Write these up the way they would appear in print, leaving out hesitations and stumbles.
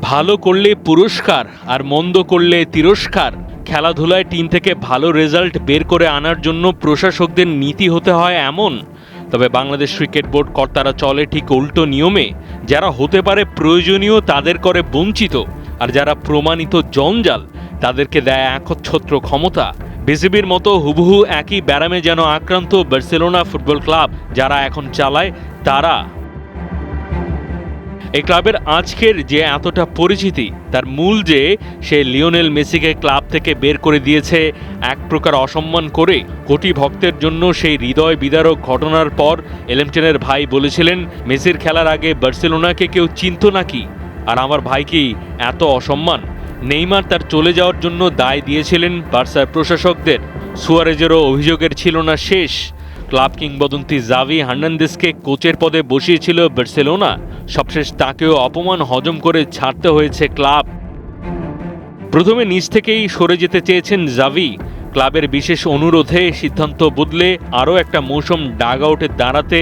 ভালো করলে পুরস্কার আর মন্দ করলে তিরস্কার। খেলাধুলায় টিম থেকে ভালো রেজাল্ট বের করে আনার জন্য প্রশাসকদের নীতি হতে হয় এমন। তবে বাংলাদেশ ক্রিকেট বোর্ড কর্তারা চলে ঠিক উল্টো নিয়মে। যারা হতে পারে প্রয়োজনীয় তাদের করে বঞ্চিত, আর যারা প্রমাণিত জঞ্জাল তাদেরকে দেয় একচ্ছত্র ক্ষমতা। বিসিবির মতো হুবহু একই ব্যারামে যেন আক্রান্ত বার্সেলোনা ফুটবল ক্লাব। যারা এখন চালায় তারা। এই ক্লাবের আজকের যে এতটা পরিচিতি তার মূল যে সে লিওনেল মেসিকে ক্লাব থেকে বের করে দিয়েছে এক প্রকার অসম্মান করে। কোটি ভক্তের জন্য সেই হৃদয় বিদারক ঘটনার পর এলেমটেনের ভাই বলেছিলেন, মেসির খেলার আগে বার্সেলোনাকে কেউ চিনত নাকি? আর আমার ভাইকে এত অসম্মান। নেইমার তার চলে যাওয়ার জন্য দায় দিয়েছিলেন বার্সার প্রশাসকদের। সুয়ারেজেরও অভিযোগের ছিল না শেষ। ক্লাব কিংবদন্তি জাভি হার্নান্দেজকে কোচের পদে বসিয়েছিল বার্সেলোনা। সবশেষ তাকেও অপমান হজম করে ছাড়তে হয়েছে ক্লাব। প্রথমে নিজ থেকেই সরে যেতে চেয়েছেন জাভি। ক্লাবের বিশেষ অনুরোধে সিদ্ধান্ত বদলে আরও একটা মৌসুম ডাগ আউটে দাঁড়াতে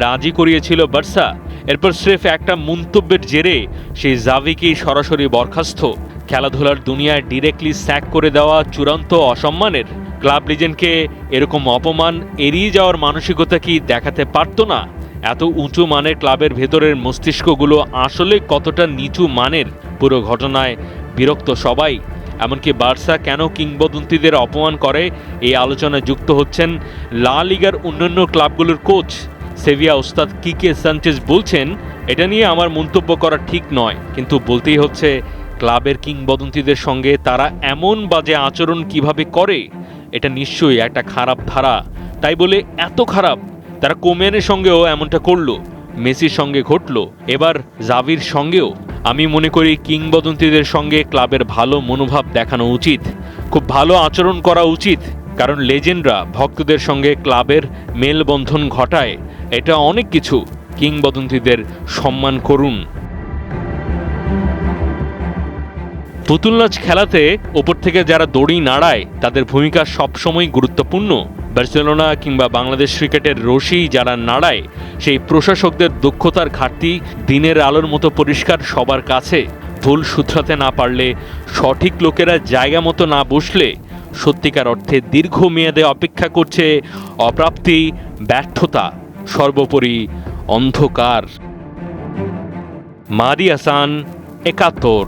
রাজি করিয়েছিল বার্সা। এরপর স্রেফ একটা মন্তব্যের জেরে সেই জাভিকেই সরাসরি বরখাস্ত। খেলাধুলার দুনিয়ায় ডিরেক্টলি স্যাক করে দেওয়া চূড়ান্ত অসম্মানের। ক্লাব লিজেন্ডকে এরকম অপমান এড়িয়ে যাওয়ার মানসিকতা কি দেখাতে পারত না? এত উঁচু মানের ক্লাবের ভেতরের মস্তিষ্কগুলো আসলে কতটা নিচু মানের? পুরো ঘটনায় বিরক্ত সবাই। এমনকি বার্সা কেন কিংবদন্তিদের অপমান করে এই আলোচনায় যুক্ত হচ্ছেন লা লিগার অন্যান্য ক্লাবগুলোর কোচ। সেভিয়া ওস্তাদ কিকে সানচেজ বলছেন, এটা নিয়ে আমার মন্তব্য করা ঠিক নয়, কিন্তু বলতেই হচ্ছে ক্লাবের কিংবদন্তিদের সঙ্গে তারা এমন বাজে আচরণ কিভাবে করে। এটা নিশ্চয়ই একটা খারাপ ধারা। তাই বলে এত খারাপ? তারা কোম্যানের সঙ্গেও এমনটা করলো, মেসির সঙ্গে ঘটলো, এবার জাভির সঙ্গেও। আমি মনে করি কিংবদন্তিদের সঙ্গে ক্লাবের ভালো মনোভাব দেখানো উচিত, খুব ভালো আচরণ করা উচিত। কারণ লেজেন্ডরা ভক্তদের সঙ্গে ক্লাবের মেলবন্ধন ঘটায়। এটা অনেক কিছু। কিংবদন্তিদের সম্মান করুন। পুতুল নাচ খেলাতে ওপর থেকে যারা দড়ি নাড়ায় তাদের ভূমিকা সবসময় গুরুত্বপূর্ণ। বার্সেলোনা কিংবা বাংলাদেশ ক্রিকেটের রশি যারা নাড়ায়, সেই প্রশাসকদের দক্ষতার ঘাটতি দিনের আলোর মতো পরিষ্কার সবার কাছে। ভুল শুধরাতে না পারলে, সঠিক লোকেরা জায়গা মতো না বসলে সত্যিকার অর্থে দীর্ঘমেয়াদে অপেক্ষা করছে অপ্রাপ্তি, ব্যর্থতা, সর্বোপরি অন্ধকার। মাহদি হাসান, ৭১।